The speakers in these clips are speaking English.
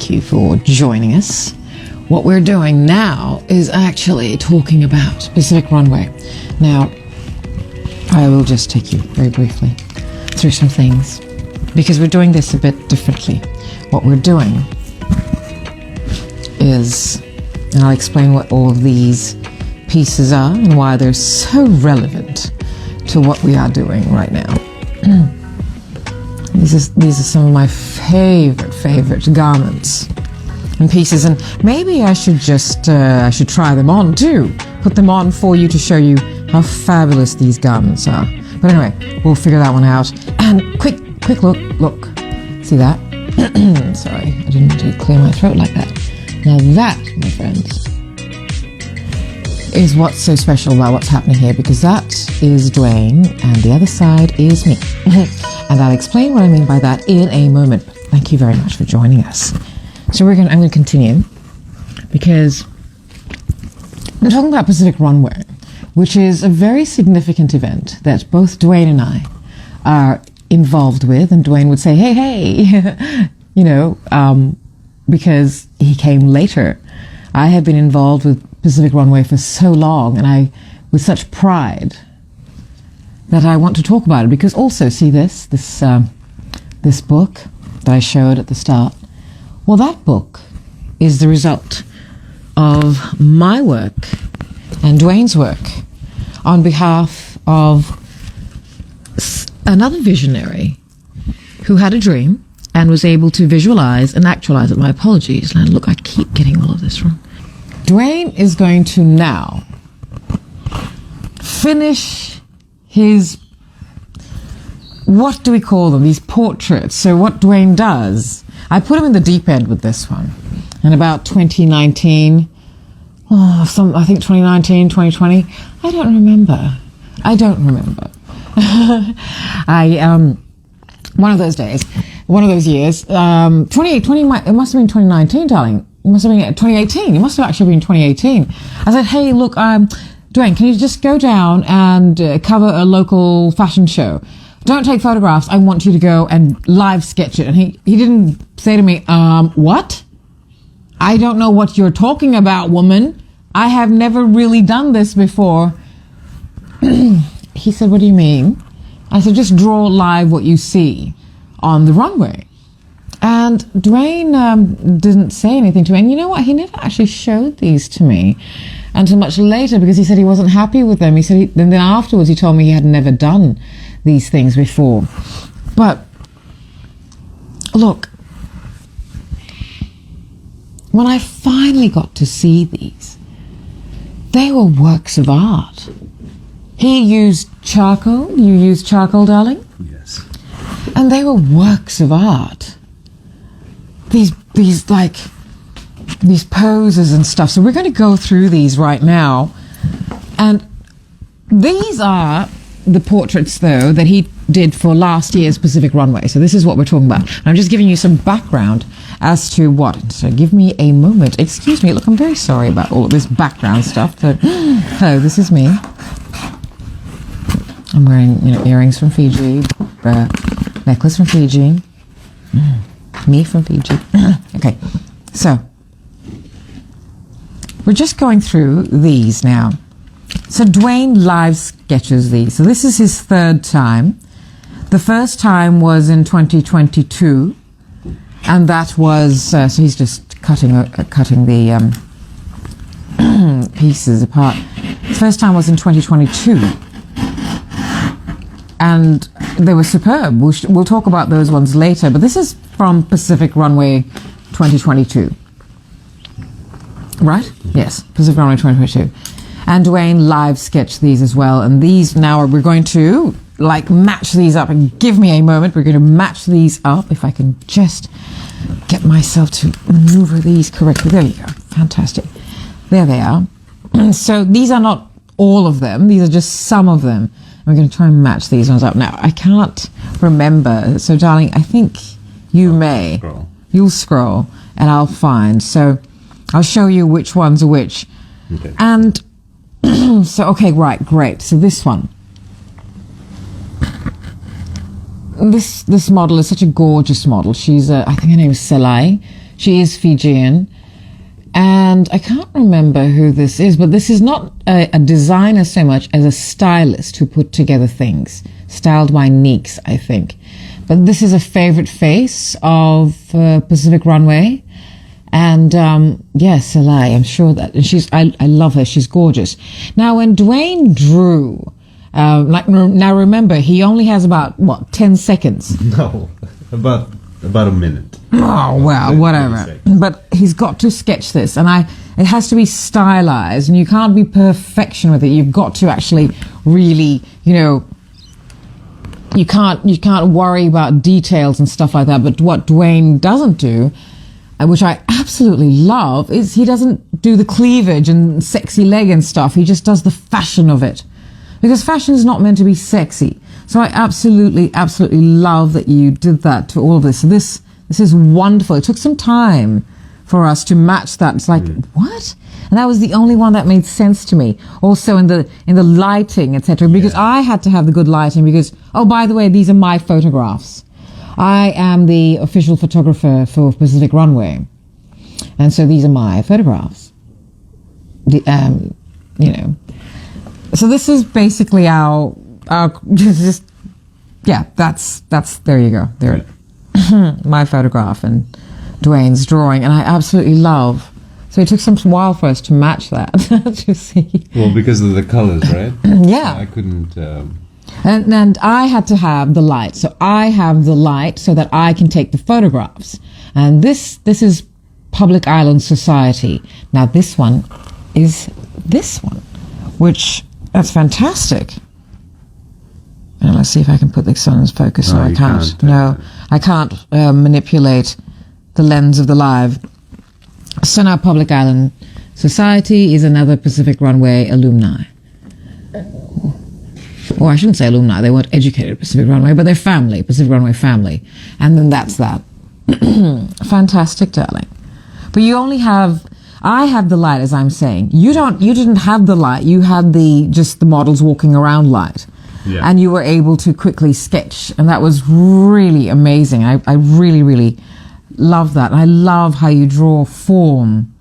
thank you for joining us. What we're doing now is actually talking about Pacific Runway. Now, I will just take you very briefly through some things, because we're doing this a bit differently. What we're doing is, and I'll explain what all of these pieces are and why they're so relevant to what we are doing right now. These are some of my favorite garments and pieces, and maybe I should just I should try them on too. Put them on for you to show you how fabulous these garments are. But anyway, we'll figure that one out. And quick look. See that? Sorry, I didn't mean to clear my throat like that. Now that, my friends, is what's so special about what's happening here, because that is Dwayne and the other side is me. And I'll explain what I mean by that in a moment. Thank you very much for joining us. So I'm going to continue, because we're talking about Pacific Runway, which is a very significant event that both Dwayne and I are involved with. And Dwayne would say, hey, you know, because he came later. I have been involved with Pacific Runway for so long, and I, with such pride, that I want to talk about it. Because also, see this book that I showed at the start. Well, that book is the result of my work and Dwayne's work on behalf of another visionary who had a dream and was able to visualize and actualize it. My apologies. And look, I keep getting all of this wrong. Dwayne is going to now finish his, what do we call them? These portraits. So what Dwayne does, I put him in the deep end with this one. And about 2019, I think 2019, 2020, I don't remember. One of those days, one of those years, 2020, it must have been 2019, darling. It must have been 2018. It must have actually been 2018. I said, hey, look, Dwayne, can you just go down and cover a local fashion show? Don't take photographs. I want you to go and live sketch it. And he didn't say to me, what? I don't know what you're talking about, woman. I have never really done this before. He said, what do you mean? I said, just draw live what you see on the runway. And Dwayne didn't say anything to me. And you know what? He never actually showed these to me until much later, because he said he wasn't happy with them. He said, and then afterwards he told me he had never done these things before. But look, when I finally got to see these, they were works of art. He used charcoal. You used charcoal, darling? Yes. And they were works of art. These poses and stuff. So we're going to go through these right now. And these are the portraits, though, that he did for last year's Pacific Runway. So this is what we're talking about. And I'm just giving you some background as to what. So give me a moment. Excuse me. Look, I'm very sorry about all of this background stuff. But hello, this is me. I'm wearing, earrings from Fiji, necklace from Fiji, me from Fiji. Okay, so we're just going through these now. So Dwayne live sketches these. So this is his third time. The first time was in 2022, and that was so he's just cutting the pieces apart. The first time was in 2022. And they were superb. We'll talk about those ones later. But this is from Pacific Runway 2022. Right? Yes, Pacific Runway 2022. And Dwayne live sketched these as well. And these now, we're going to match these up. And give me a moment. We're going to match these up. If I can just get myself to maneuver these correctly. There you go. Fantastic. There they are. So these are not all of them. These are just some of them. We're going to try and match these ones up. Now, I can't remember. So, darling, I think you may. You'll scroll, and I'll find. So, I'll show you which ones are which. Okay. And so, okay, right, great. So this one. This model is such a gorgeous model. She's, I think her name is Selai. She is Fijian. And I can't remember who this is, but this is not a designer so much as a stylist who put together things. Styled by Neeks, I think. But this is a favorite face of Pacific Runway. And yes, Salai, I'm sure that I love her. She's gorgeous. Now, when Dwayne drew, now remember, he only has about 10 seconds. No, about a minute. Oh well, whatever. But he's got to sketch this, and it has to be stylized, and you can't be perfection with it. You've got to actually really, you can't worry about details and stuff like that. But what Dwayne doesn't do, which I absolutely love, is he doesn't do the cleavage and sexy leg and stuff. He just does the fashion of it. Because fashion is not meant to be sexy. So I absolutely, absolutely love that you did that to all of this. So this is wonderful. It took some time for us to match that. It's like, what? And that was the only one that made sense to me. Also in the lighting, etc. Because I had to have the good lighting because, oh, by the way, these are my photographs. I am the official photographer for Pacific Runway. And so these are my photographs. So this is basically our that's there you go. There my photograph and Dwayne's drawing, and I absolutely love. So it took some while for us to match that. To see. Well, because of the colors, right? Yeah. I couldn't. And I had to have the light. So I have the light so that I can take the photographs. And this is Public Island Society. Now this one is this one, which that's fantastic. And let's see if I can put this on as focus. No, I can't. No, I can't manipulate the lens of the live. So now Public Island Society is another Pacific Runway alumni. Or I shouldn't say alumni, they weren't educated at Pacific Runway, but they're family, Pacific Runway family. And then that's that. Fantastic, darling. But you only have, I have the light, as I'm saying. You didn't have the light, you had just the models walking around light. Yeah. And you were able to quickly sketch, and that was really amazing. I really, really love that. And I love how you draw form.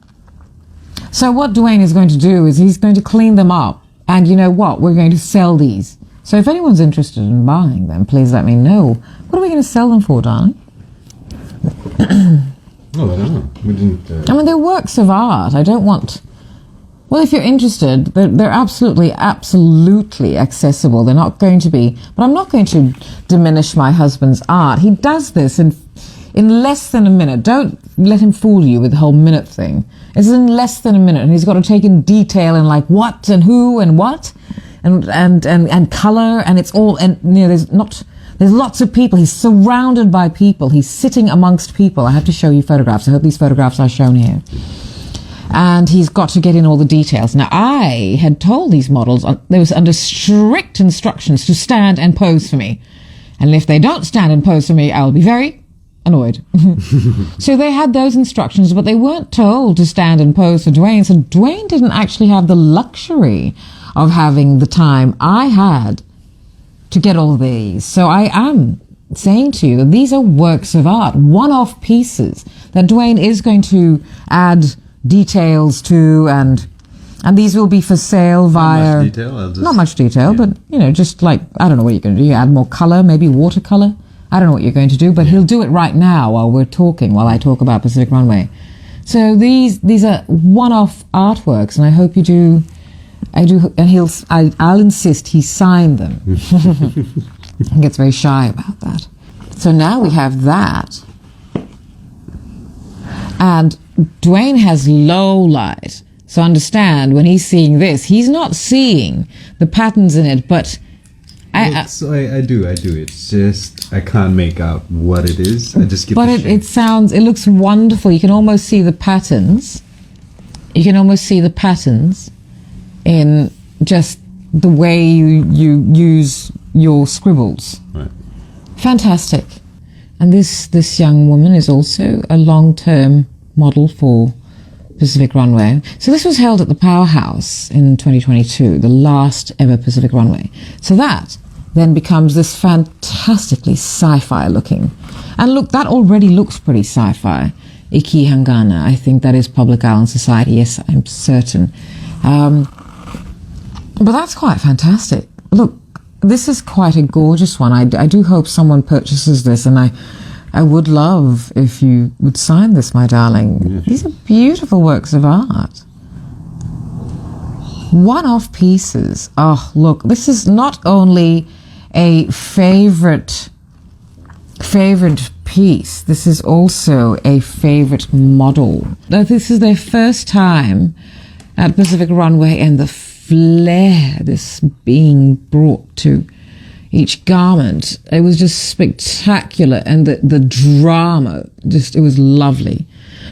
So what Dwayne is going to do is he's going to clean them up. And you know what? We're going to sell these. So if anyone's interested in buying them, please let me know. What are we going to sell them for, darling? Oh, I don't know. We didn't... I mean, they're works of art. I don't want... Well, if you're interested, they're absolutely accessible. They're not going to be... But I'm not going to diminish my husband's art. He does this in less than a minute. Don't let him fool you with the whole minute thing. It's in less than a minute, and he's got to take in detail and like what and who and what and color, and it's all, and there's lots of people. He's surrounded by people. He's sitting amongst people. I have to show you photographs. I hope these photographs are shown here. And he's got to get in all the details. Now, I had told these models, they was under strict instructions to stand and pose for me. And if they don't stand and pose for me, I'll be very annoyed. So they had those instructions, but they weren't told to stand and pose for Dwayne. So Dwayne didn't actually have the luxury of having the time I had to get all these. So I am saying to you that these are works of art, one-off pieces that Dwayne is going to add details to, and these will be for sale via... Not much detail, but, just like, I don't know what you're going to do. You add more color, maybe watercolor. I don't know what you're going to do, but he'll do it right now while I talk about Pacific Runway. So these are one-off artworks, and I hope you do... and I'll insist he sign them. He gets very shy about that. So now we have that. And Dwayne has low light. So understand, when he's seeing this, he's not seeing the patterns in it, but... I do. It's just, I can't make out what it is. I just get it looks wonderful. You can almost see the patterns. In just the way you use your scribbles. Right. Fantastic. And this young woman is also a long-term model for Pacific Runway. So this was held at the Powerhouse in 2022, the last ever Pacific Runway. So that then becomes this fantastically sci-fi looking. And look, that already looks pretty sci-fi. Iki Hangana. I think that is Public Island Society. Yes, I'm certain. But that's quite fantastic. Look, this is quite a gorgeous one. I do hope someone purchases this, and I would love if you would sign this, my darling. Yes. These are beautiful works of art. One-off pieces. Oh, look, this is not only a favorite piece, this is also a favorite model. This is their first time at Pacific Runway, and the flair this being brought to each garment, it was just spectacular, and the drama, just, it was lovely.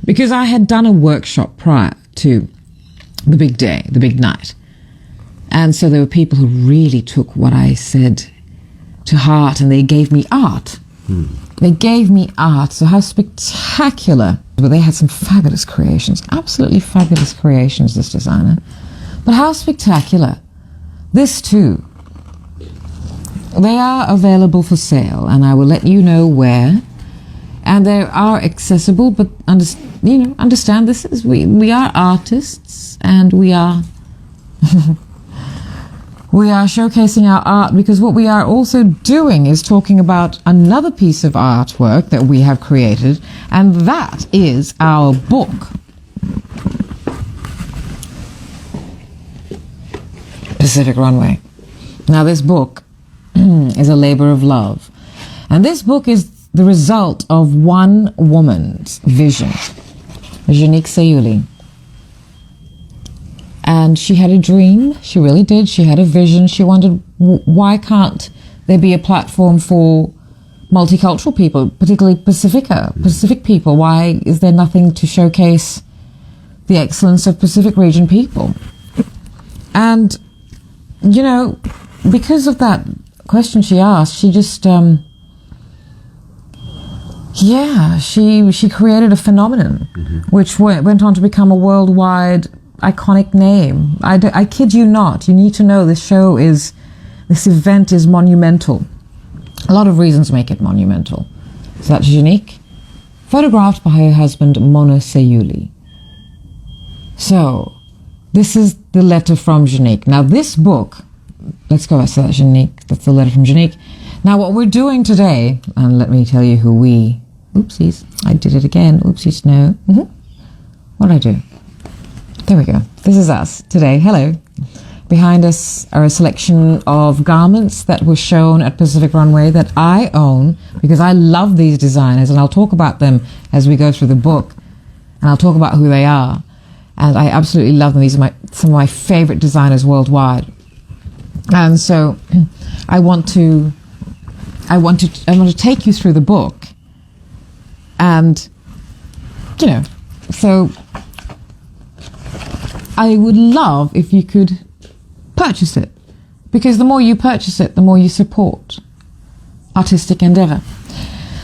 Because I had done a workshop prior to the big day, the big night. And so there were people who really took what I said to heart, and they gave me art. They gave me art. So how spectacular. But they had some fabulous creations, absolutely fabulous creations, this designer. But how spectacular. This too. They are available for sale, and I will let you know where. And they are accessible, but understand this is we are artists, and we are we are showcasing our art, because what we are also doing is talking about another piece of artwork that we have created, and that is our book. Pacific Runway. Now this book is a labor of love, and this book is the result of one woman's vision, Janique Sayuli. And she had a dream, she really did. She had a vision. She wondered, why can't there be a platform for multicultural people, particularly Pacific people? Why is there nothing to showcase the excellence of Pacific region people? And, because of that question she asked, she just, she created a phenomenon, which went on to become a worldwide iconic name. I kid you not. You need to know this event is monumental. A lot of reasons make it monumental. So that's Janique, photographed by her husband, Mona Sayuli. So, this is the letter from Janique. Now, this book, let's go, so that's Janique, that's the letter from Janique. Now, what we're doing today, and let me tell you who oopsies, I did it again, oopsies, no. What did I do? There we go. This is us today. Hello. Behind us are a selection of garments that were shown at Pacific Runway that I own, because I love these designers, and I'll talk about them as we go through the book, and I'll talk about who they are. And I absolutely love them. These are some of my favorite designers worldwide. And so I want to take you through the book, and so I would love if you could purchase it, because the more you purchase it, the more you support artistic endeavor.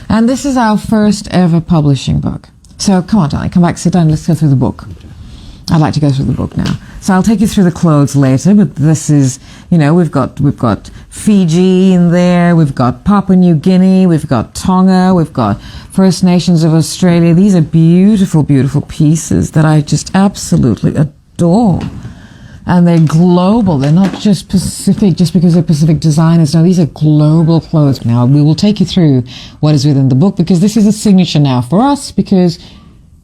And this is our first ever publishing book. So come on, darling, come back, sit down, let's go through the book. I'd like to go through the book now. So I'll take you through the clothes later, but this is, we've got Fiji in there, we've got Papua New Guinea, we've got Tonga, we've got First Nations of Australia. These are beautiful, beautiful pieces that I just absolutely adore. And they're global. They're not just Pacific, just because they're Pacific designers. No, these are global clothes. Now, we will take you through what is within the book, because this is a signature now for us, because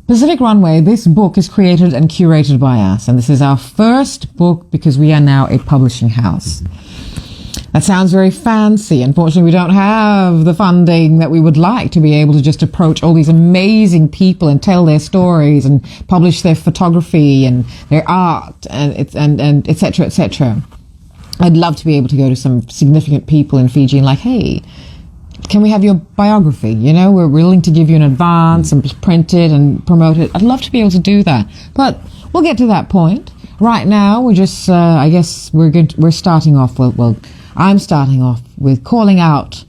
Pacific Runway, this book is created and curated by us. And this is our first book, because we are now a publishing house. That sounds very fancy. Unfortunately, we don't have the funding that we would like to be able to just approach all these amazing people and tell their stories and publish their photography and their art and et cetera, et cetera. I'd love to be able to go to some significant people in Fiji and like, hey, can we have your biography? We're willing to give you an advance and print it and promote it. I'd love to be able to do that. But we'll get to that point. Right now, we're just, I guess we're starting off, I'm starting off with calling out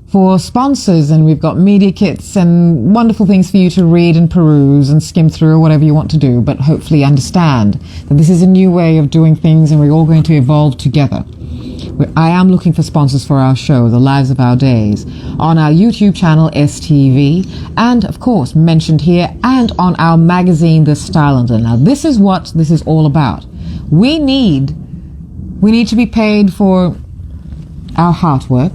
for sponsors, and we've got media kits and wonderful things for you to read and peruse and skim through, or whatever you want to do, but hopefully understand that this is a new way of doing things, and we're all going to evolve together. I am looking for sponsors for our show, The Lives of Our Days, on our YouTube channel, STV, and of course, mentioned here, and on our magazine, The Stylander. Now, this is what this is all about. We need to be paid for our hard work.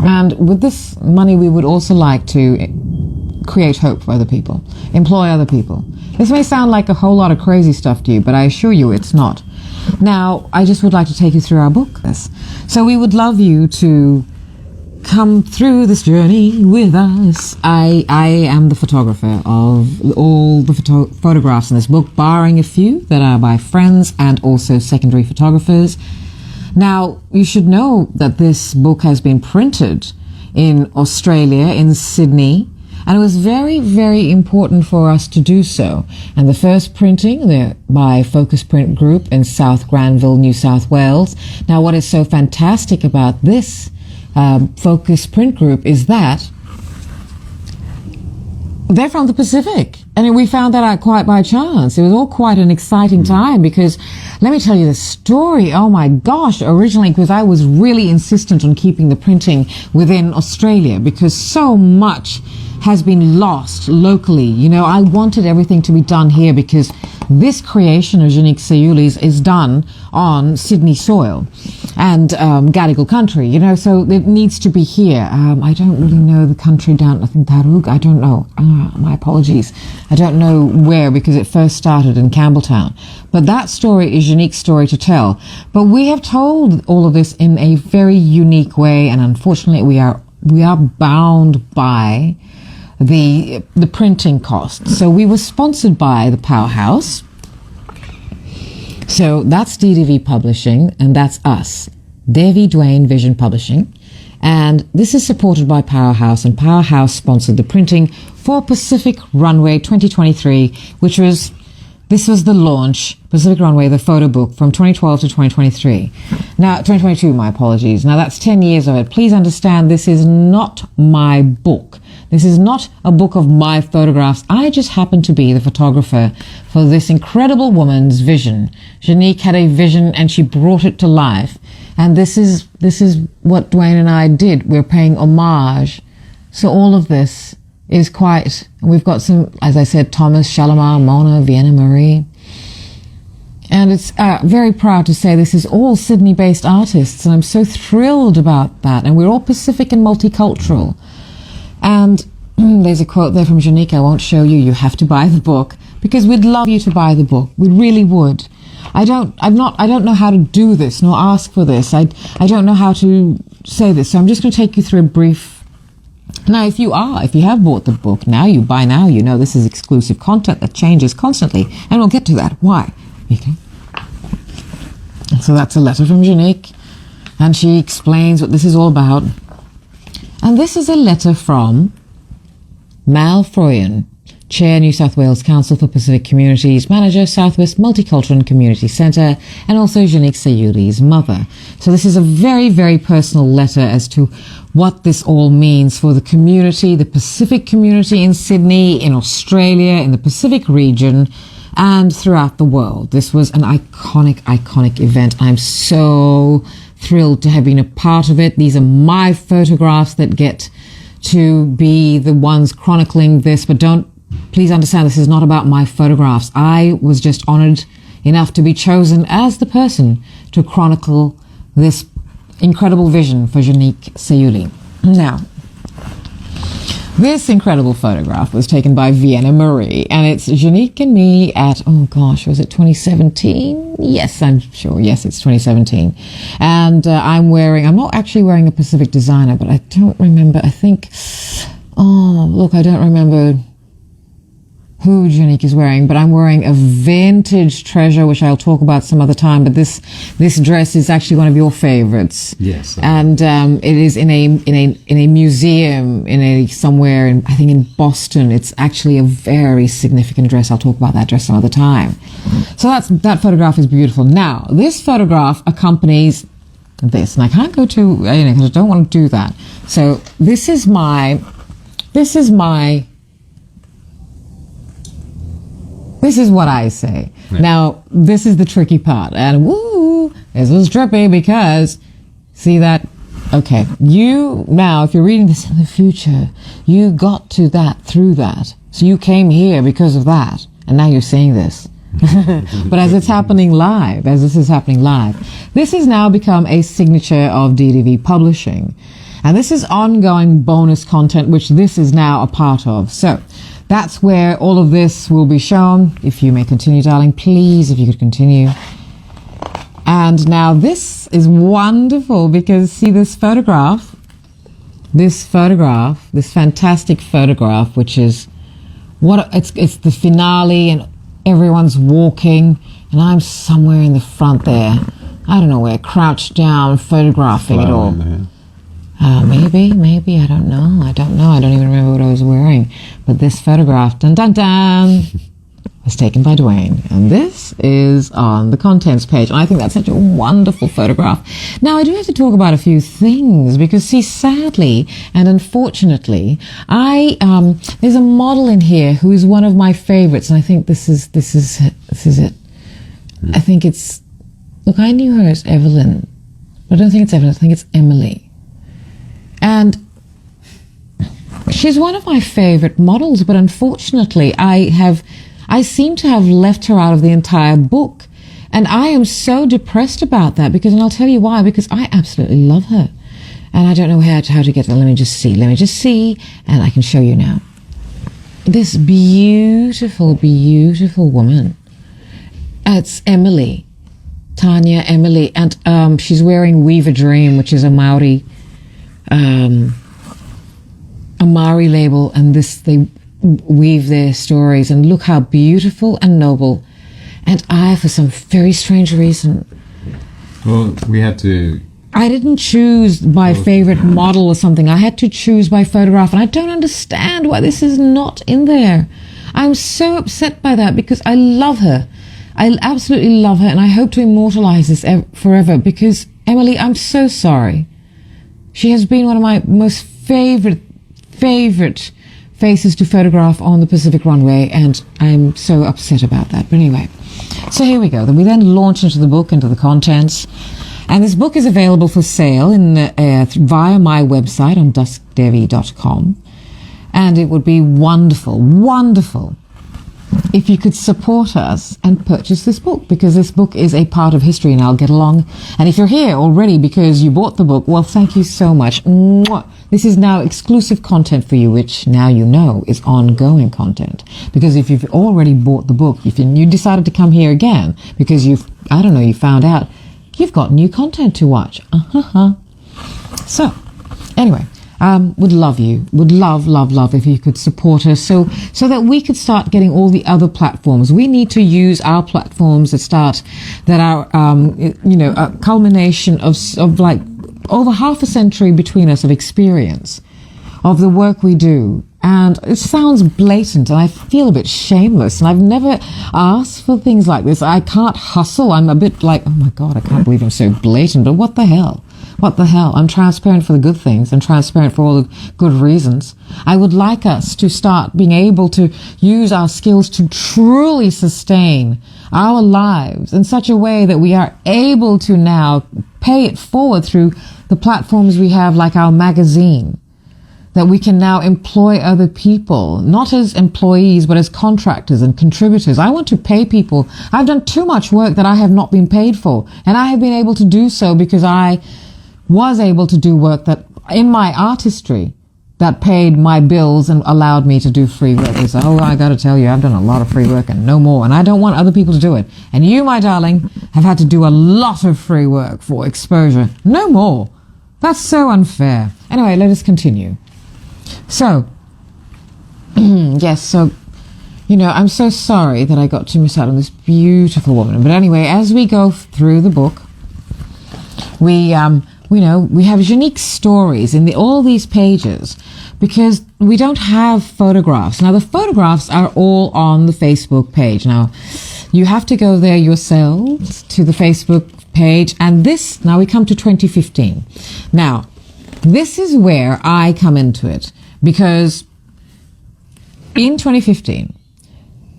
And with this money, we would also like to create hope for other people, employ other people. This may sound like a whole lot of crazy stuff to you, but I assure you it's not. Now, I just would like to take you through our book. So we would love you to come through this journey with us. I am the photographer of all the photographs in this book, barring a few that are by friends and also secondary photographers. Now, you should know that this book has been printed in Australia, in Sydney, and it was very, very important for us to do so. And the first printing by Focus Print Group in South Granville, New South Wales. Now, what is so fantastic about this Focus Print Group is that they're from the Pacific. And we found that out quite by chance. It was all quite an exciting time because, let me tell you the story. Oh my gosh, originally, because I was really insistent on keeping the printing within Australia because so much has been lost locally. You know, I wanted everything to be done here because this creation of Janique Sayuli's is done on Sydney soil and Gadigal country, you know, so it needs to be here. I don't really know the country down, I think Tarug, I don't know. My apologies. I don't know where because it first started in Campbelltown. But that story is Janique's story to tell. But we have told all of this in a very unique way, and unfortunately we are bound by the printing costs. So we were sponsored by the Powerhouse. So that's DDV Publishing, and that's us, Davy Dwayne Vision Publishing. And this is supported by Powerhouse, and Powerhouse sponsored the printing for Pacific Runway 2023, this was the launch, Pacific Runway, the photo book from 2012 to 2023. Now, 2022, my apologies. Now, that's 10 years of it. Please understand, this is not my book. This is not a book of my photographs. I just happen to be the photographer for this incredible woman's vision. Janique had a vision and she brought it to life. And this is what Dwayne and I did. We're paying homage. So all of this is quite, we've got some, as I said, Thomas, Shalimar, Mona, Vienna Marie. And it's very proud to say this is all Sydney-based artists, and I'm so thrilled about that. And we're all Pacific and multicultural. And there's a quote there from Janique I won't show you. You have to buy the book because we'd love you to buy the book. We really would. I don't know how to do this nor ask for this. I don't know how to say this. So I'm just going to take you through a brief. Now, if you have bought the book, by now you know this is exclusive content that changes constantly, and we'll get to that. Why? Okay. So that's a letter from Janique, and she explains what this is all about. And this is a letter from Mal Froyen, Chair, New South Wales Council for Pacific Communities, Manager, Southwest Multicultural and Community Centre, and also Janique Sayuli's mother. So this is a very, very personal letter as to what this all means for the community, the Pacific community in Sydney, in Australia, in the Pacific region, and throughout the world. This was an iconic, iconic event. I'm so thrilled to have been a part of it. These are my photographs that get to be the ones chronicling this, but please understand, this is not about my photographs. I was just honored enough to be chosen as the person to chronicle this incredible vision for Janique Sayuli. Now, this incredible photograph was taken by Vienna Marie, and it's Janique and me at, was it 2017? Yes, I'm sure. Yes, it's 2017. And I'm not actually wearing a Pacific designer, but I don't remember. I don't remember who Janique is wearing, but I'm wearing a vintage treasure, which I'll talk about some other time. But this dress is actually one of your favorites. Yes. And it is in a museum somewhere I think in Boston. It's actually a very significant dress. I'll talk about that dress some other time. So that photograph is beautiful. Now, this photograph accompanies this, and I can't go to because I don't want to do that. So this is my. This is what I say. Right. Now, this is the tricky part. And This was trippy because, see that? Okay, you now, if you're reading this in the future, you got to that through that. So you came here because of that, and now you're saying this. But as it's happening live, as this is happening live, this has now become a signature of DDV Publishing. And this is ongoing bonus content, which this is now a part of. So that's where all of this will be shown. If you may continue, darling, please, if you could continue. And now this is wonderful because see this photograph, this fantastic photograph, which is what it's the finale and everyone's walking and I'm somewhere in the front there. I don't know where, crouched down, photographing it all. Maybe, I don't know. I don't even remember what I was wearing. But this photograph, dun dun dun, was taken by Dwayne. And this is on the contents page. And I think that's such a wonderful photograph. Now, I do have to talk about a few things because, see, sadly and unfortunately, there's a model in here who is one of my favorites. And I think this is it. I think it's, look, I knew her as Evelyn, but I don't think it's Evelyn. I think it's Emily. And she's one of my favorite models, but unfortunately I seem to have left her out of the entire book. And I am so depressed about that because, and I'll tell you why, because I absolutely love her. And I don't know how to get there. Let me just see, and I can show you now. This beautiful, beautiful woman. It's Emily, Tanya Emily, and she's wearing Weave a Dream, which is a Maori label, and they weave their stories, and look how beautiful and noble. And I, for some very strange reason, I didn't choose my favorite model or something. I had to choose by photograph, and I don't understand why this is not in there. I'm so upset by that because I love her. I absolutely love her, and I hope to immortalize this forever because, Emily, I'm so sorry. She has been one of my most favorite faces to photograph on the Pacific Runway, and I'm so upset about that. But anyway, so here we go. We then launch into the book, into the contents. And this book is available for sale via my website on duskdevi.com. And it would be wonderful, wonderful if you could support us and purchase this book, because this book is a part of history, and I'll get along. And if you're here already because you bought the book, well, thank you so much. Mwah. This is now exclusive content for you, which now you know is ongoing content. Because if you've already bought the book, if you decided to come here again because you found out, you've got new content to watch. So, anyway, would love if you could support us so that we could start getting all the other platforms. We need to use our platforms that are a culmination of like over half a century between us of experience of the work we do. And it sounds blatant, and I feel a bit shameless, and I've never asked for things like this. I can't hustle. I'm a bit like, oh my God, I can't believe I'm so blatant, but what the hell? What the hell? I'm transparent for the good things. I'm transparent for all the good reasons. I would like us to start being able to use our skills to truly sustain our lives in such a way that we are able to now pay it forward through the platforms we have, like our magazine, that we can now employ other people, not as employees, but as contractors and contributors. I want to pay people. I've done too much work that I have not been paid for, and I have been able to do so because I was able to do work that in my artistry that paid my bills and allowed me to do free work. They say, oh, I got to tell you, I've done a lot of free work and no more, and I don't want other people to do it. And you, my darling, have had to do a lot of free work for exposure. No more. That's so unfair. Anyway, let us continue. So, yes, so, I'm so sorry that I got to miss out on this beautiful woman. But anyway, as we go through the book, we have unique stories in all these pages because we don't have photographs. Now, the photographs are all on the Facebook page. Now, you have to go there yourselves to the Facebook page. And now we come to 2015. Now, this is where I come into it because in 2015,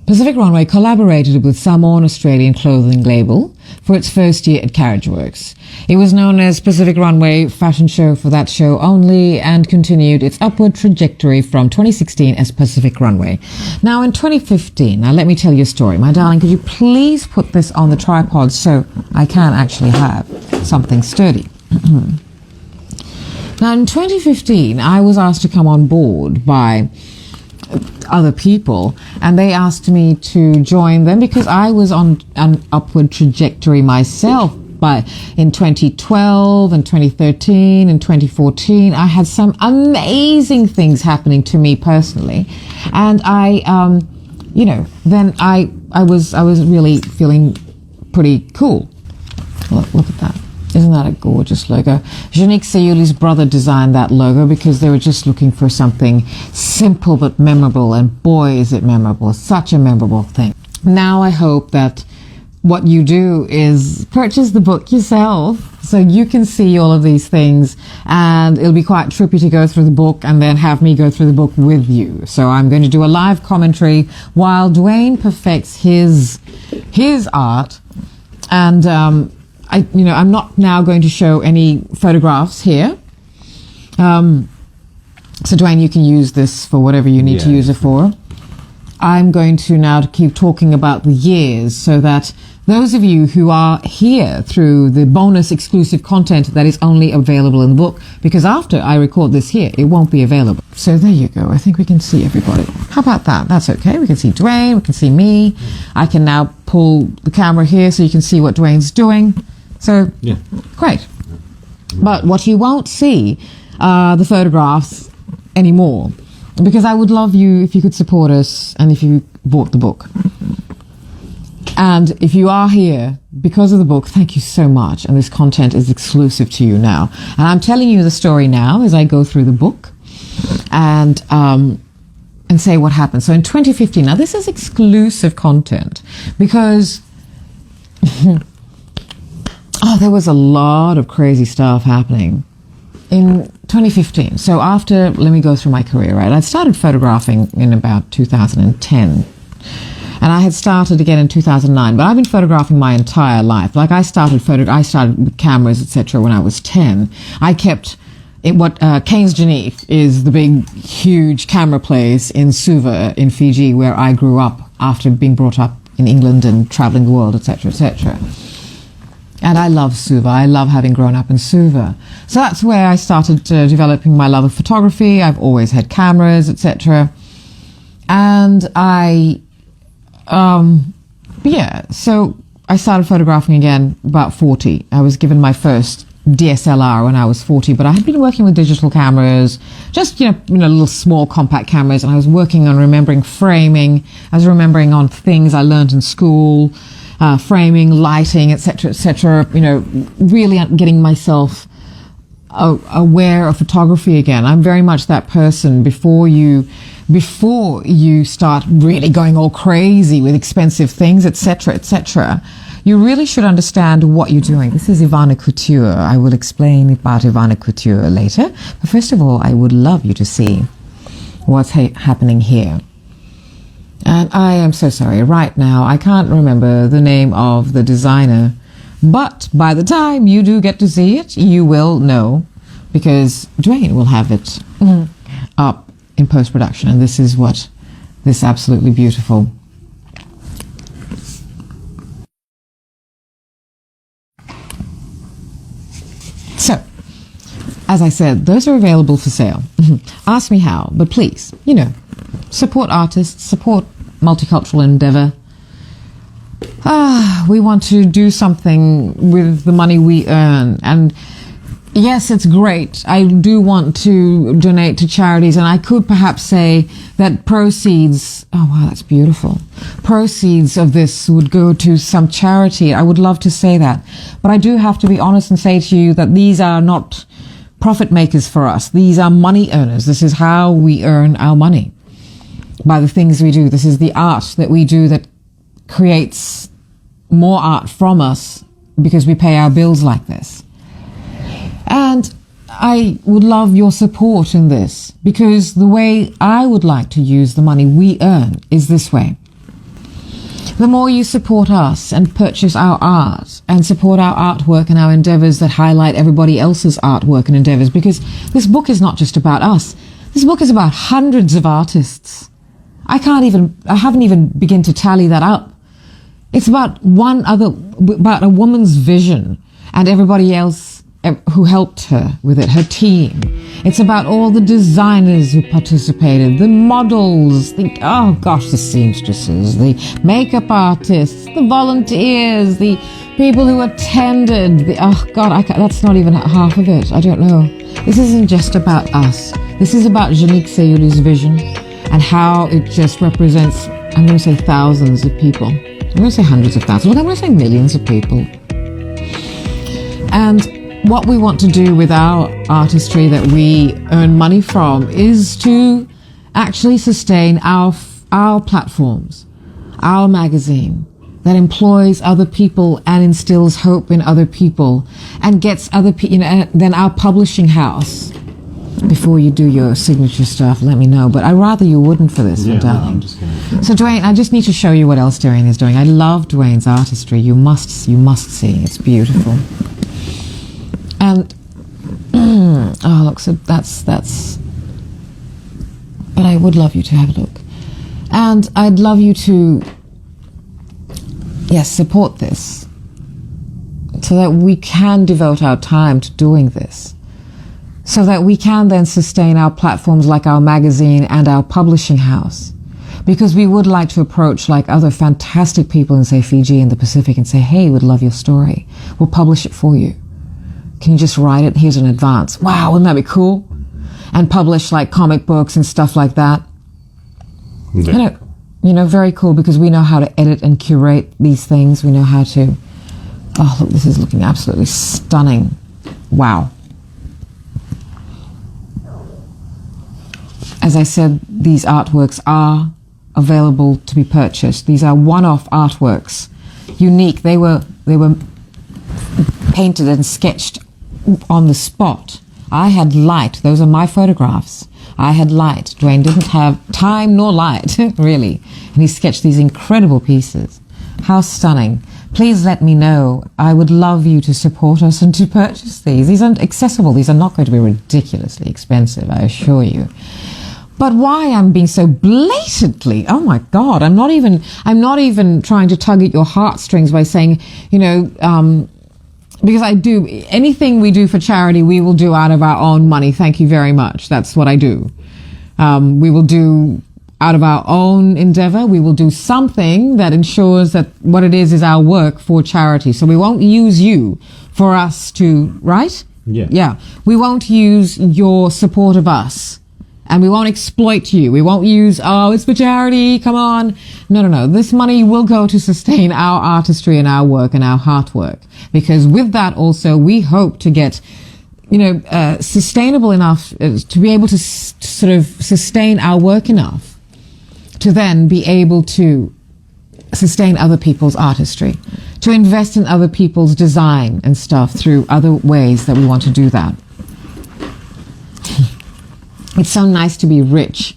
Pacific Runway collaborated with Samoan Australian clothing label for its first year at Carriage Works. It was known as Pacific Runway Fashion Show for that show only, and continued its upward trajectory from 2016 as Pacific Runway. Now in 2015, now let me tell you a story. My darling, could you please put this on the tripod so I can actually have something sturdy? Now in 2015, I was asked to come on board by other people, and they asked me to join them because I was on an upward trajectory myself. But in 2012 and 2013 and 2014, I had some amazing things happening to me personally, and then I was really feeling pretty cool. Look at that. Isn't that a gorgeous logo? Janique Sayuli's brother designed that logo because they were just looking for something simple but memorable, and boy is it memorable. Such a memorable thing. Now I hope that what you do is purchase the book yourself so you can see all of these things, and it'll be quite trippy to go through the book and then have me go through the book with you. So I'm going to do a live commentary while Dwayne perfects his art, and I'm not now going to show any photographs here. So Dwayne, you can use this for whatever you need to use it for. I'm going to now keep talking about the years so that those of you who are here through the bonus exclusive content that is only available in the book, because after I record this here, it won't be available. So there you go. I think we can see everybody. How about that? That's okay. We can see Dwayne. We can see me. I can now pull the camera here so you can see what Dwayne's doing. So, great. But what you won't see are the photographs anymore, because I would love you if you could support us and if you bought the book. And if you are here because of the book, thank you so much. And this content is exclusive to you now. And I'm telling you the story now as I go through the book and say what happened. So in 2015, now this is exclusive content because there was a lot of crazy stuff happening in 2015. So after, let me go through my career, right? I started photographing in about 2010. And I had started again in 2009, but I've been photographing my entire life. Like I started with cameras, etc. when I was 10. I kept Cairns Genève is the big, huge camera place in Suva in Fiji, where I grew up after being brought up in England and traveling the world, etc., etc. And I love Suva. I love having grown up in Suva. So that's where I started developing my love of photography. I've always had cameras, etc. And so I started photographing again about 40. I was given my first DSLR when I was 40, but I had been working with digital cameras, just, little small compact cameras, and I was working on remembering framing. I was remembering on things I learned in school, framing, lighting, etc., really getting myself aware of photography again. I'm very much that person. Before you start really going all crazy with expensive things, etc., you really should understand what you're doing. This is Evana Couture. I will explain about Evana Couture later. But first of all, I would love you to see what's happening here. And I am so sorry. Right now, I can't remember the name of the designer. But by the time you do get to see it, you will know, because Dwayne will have it up in post-production. And this is what this absolutely beautiful. So, as I said, those are available for sale. Ask me how, but please, support artists, support multicultural endeavor. We want to do something with the money we earn. And yes, it's great. I do want to donate to charities, and I could perhaps say that proceeds, oh wow, that's beautiful. Proceeds of this would go to some charity. I would love to say that. But I do have to be honest and say to you that these are not profit makers for us. These are money earners. This is how we earn our money, by the things we do. This is the art that we do that creates more art from us because we pay our bills like this. And I would love your support in this, because the way I would like to use the money we earn is this way. The more you support us and purchase our art and support our artwork and our endeavors that highlight everybody else's artwork and endeavors, because this book is not just about us. This book is about hundreds of artists. I haven't even begin to tally that up. It's about about a woman's vision and everybody else who helped her with it, her team. It's about all the designers who participated, the models, the seamstresses, the makeup artists, the volunteers, the people who attended. That's not even half of it. I don't know. This isn't just about us. This is about Janique Sayuli's vision and how it just represents, I'm going to say thousands of people. I'm going to say hundreds of thousands, but I'm going to say millions of people. And what we want to do with our artistry that we earn money from is to actually sustain our platforms, our magazine that employs other people and instills hope in other people and gets other people, and then our publishing house. Before you do your signature stuff, let me know. But I'd rather you wouldn't for this, darling. I'm just gonna... So Dwayne, I just need to show you what else Dwayne is doing. I love Dwayne's artistry. You must see. It's beautiful. And look, so that's. But I would love you to have a look, and I'd love you to, support this, so that we can devote our time to doing this, so that we can then sustain our platforms like our magazine and our publishing house, because we would like to approach like other fantastic people in, say, Fiji and the Pacific and say, hey, we'd love your story. We'll publish it for you. Can you just write it? Here's an advance. Wow, wouldn't that be cool? And publish like comic books and stuff like that. Yeah. Very cool, because we know how to edit and curate these things. We know how to... Oh, look, this is looking absolutely stunning. Wow. As I said, these artworks are available to be purchased. These are one-off artworks. Unique. They were painted and sketched on the spot. I had light. Those are my photographs. I had light. Dwayne didn't have time nor light, really. And he sketched these incredible pieces. How stunning. Please let me know. I would love you to support us and to purchase these. These aren't accessible. These are not going to be ridiculously expensive, I assure you. But why I'm being so blatantly, oh my God, I'm not even trying to tug at your heartstrings by saying, because I do, anything we do for charity, we will do out of our own money. Thank you very much. That's what I do. We will do out of our own endeavor. We will do something that ensures that what it is our work for charity. So we won't use you for us to, right? Yeah. Yeah. We won't use your support of us. And we won't exploit you. We won't use, it's for charity, come on. No. This money will go to sustain our artistry and our work and our heart work. Because with that also, we hope to get, sustainable enough to be able to sort of sustain our work enough to then be able to sustain other people's artistry, to invest in other people's design and stuff through other ways that we want to do that. It's so nice to be rich,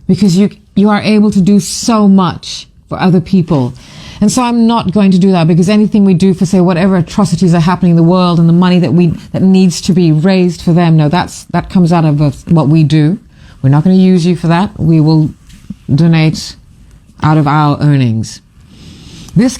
because you are able to do so much for other people. And so I'm not going to do that, because anything we do for, say, whatever atrocities are happening in the world and the money that needs to be raised for them, no, that comes out of what we do. We're not going to use you for that. We will donate out of our earnings. This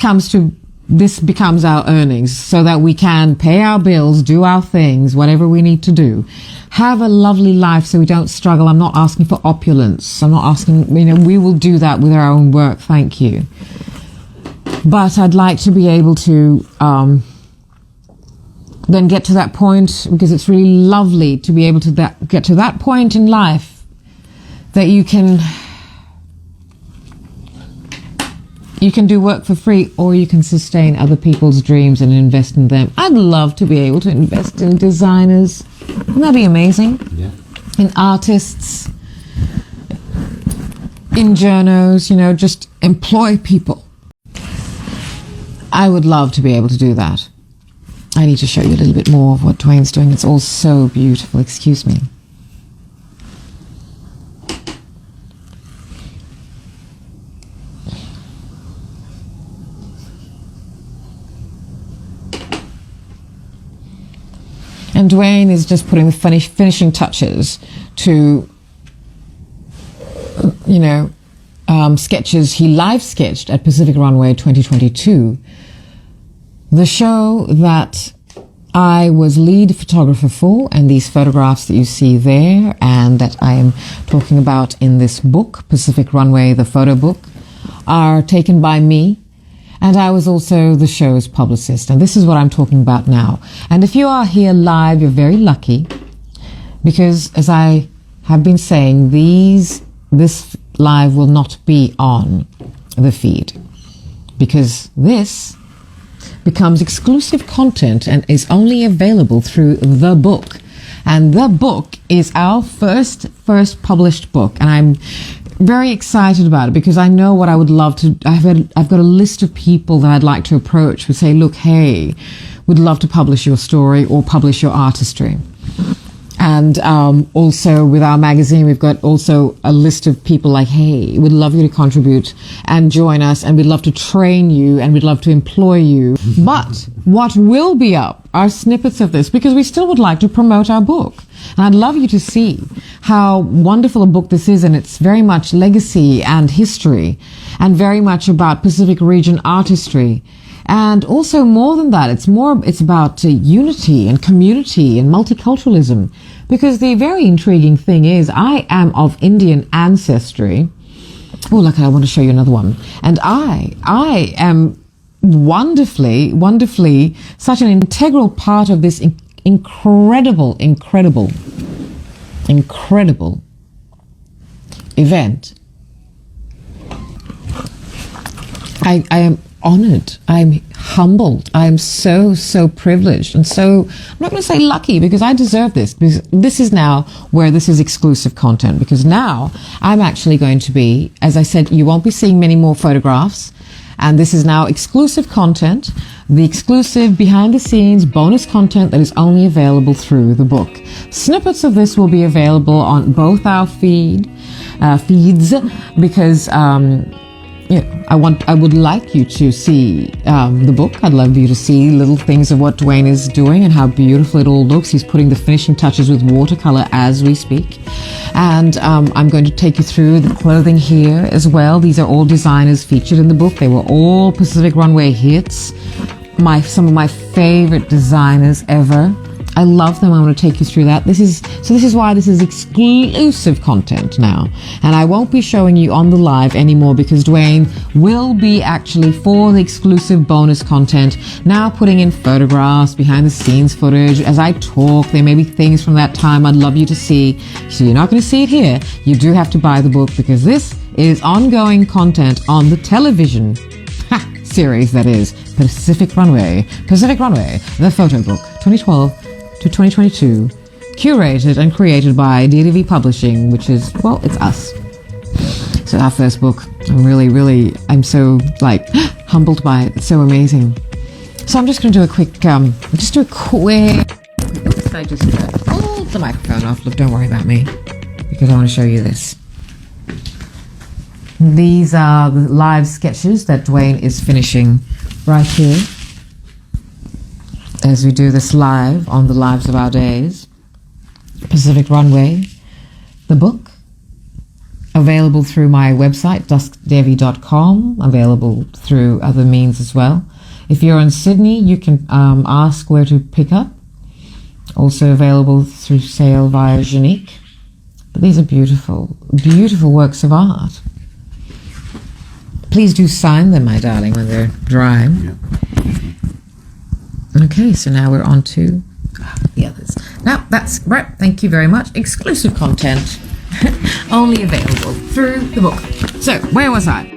becomes our earnings, so that we can pay our bills, do our things, whatever we need to do. Have a lovely life so we don't struggle. I'm not asking for opulence. I'm not asking, we will do that with our own work. Thank you. But I'd like to be able to then get to that point, because it's really lovely to be able to get to that point in life that you can do work for free, or you can sustain other people's dreams and invest in them. I'd love to be able to invest in designers. Wouldn't that be amazing? Yeah. In artists, in journos, just employ people. I would love to be able to do that. I need to show you a little bit more of what Dwayne's doing. It's all so beautiful. Excuse me. And Dwayne is just putting the finishing touches to, sketches he live sketched at Pacific Runway 2022. The show that I was lead photographer for, and these photographs that you see there and that I am talking about in this book, Pacific Runway, the photo book, are taken by me. And I was also the show's publicist. And this is what I'm talking about now. And if you are here live, you're very lucky, because as I have been saying, this live will not be on the feed, because this becomes exclusive content and is only available through the book. And the book is our first published book. And I'm very excited about it, because I know what I would love to. I've got a list of people that I'd like to approach who say, look, hey, would love to publish your story or publish your artistry. And also with our magazine, we've got also a list of people like, hey, we'd love you to contribute and join us, and we'd love to train you, and we'd love to employ you. But what will be up are snippets of this, because we still would like to promote our book. And I'd love you to see how wonderful a book this is, and it's very much legacy and history, and very much about Pacific region artistry. And also more than that, it's about unity and community and multiculturalism. Because the very intriguing thing is, I am of Indian ancestry. Oh, look, I want to show you another one. And I am wonderfully such an integral part of this incredible event. I am honored. I'm humbled. I'm so privileged, and so I'm not going to say lucky, because I deserve this, because this is now where this is exclusive content, because now I'm actually going to be, as I said, you won't be seeing many more photographs, and this is now exclusive content, the exclusive behind the scenes bonus content that is only available through the book. Snippets of this will be available on both our feeds, because I would like you to see the book. I'd love you to see little things of what Dwayne is doing and how beautiful it all looks. He's putting the finishing touches with watercolor as we speak. And I'm going to take you through the clothing here as well. These are all designers featured in the book. They were all Pacific Runway hits. Some of my favorite designers ever. I love them. I want to take you through that. This is why this is exclusive content now. And I won't be showing you on the live anymore, because Dwayne will be actually, for the exclusive bonus content, now putting in photographs, behind the scenes footage. As I talk, there may be things from that time I'd love you to see. So you're not going to see it here. You do have to buy the book, because this is ongoing content on the television series that is Pacific Runway, the photo book, 2012 to 2022, curated and created by DDV Publishing, which is, well, it's us. So our first book. I'm so humbled by it. It's so amazing. So I'm just going to do a quick, oops, I just pulled the microphone off. Look, don't worry about me, because I want to show you this. These are the live sketches that Dwayne is finishing right here, as we do this live on the Lives of Our Days. Pacific Runway, the book, available through my website, duskdevi.com, available through other means as well. If you're in Sydney, you can ask where to pick up. Also available through sale via Unique. But these are beautiful, beautiful works of art. Please do sign them, my darling, when they're dry. Yeah. Okay, so now we're on to the others. Now, that's right. Thank you very much. Exclusive content, only available through the book. So, where was I?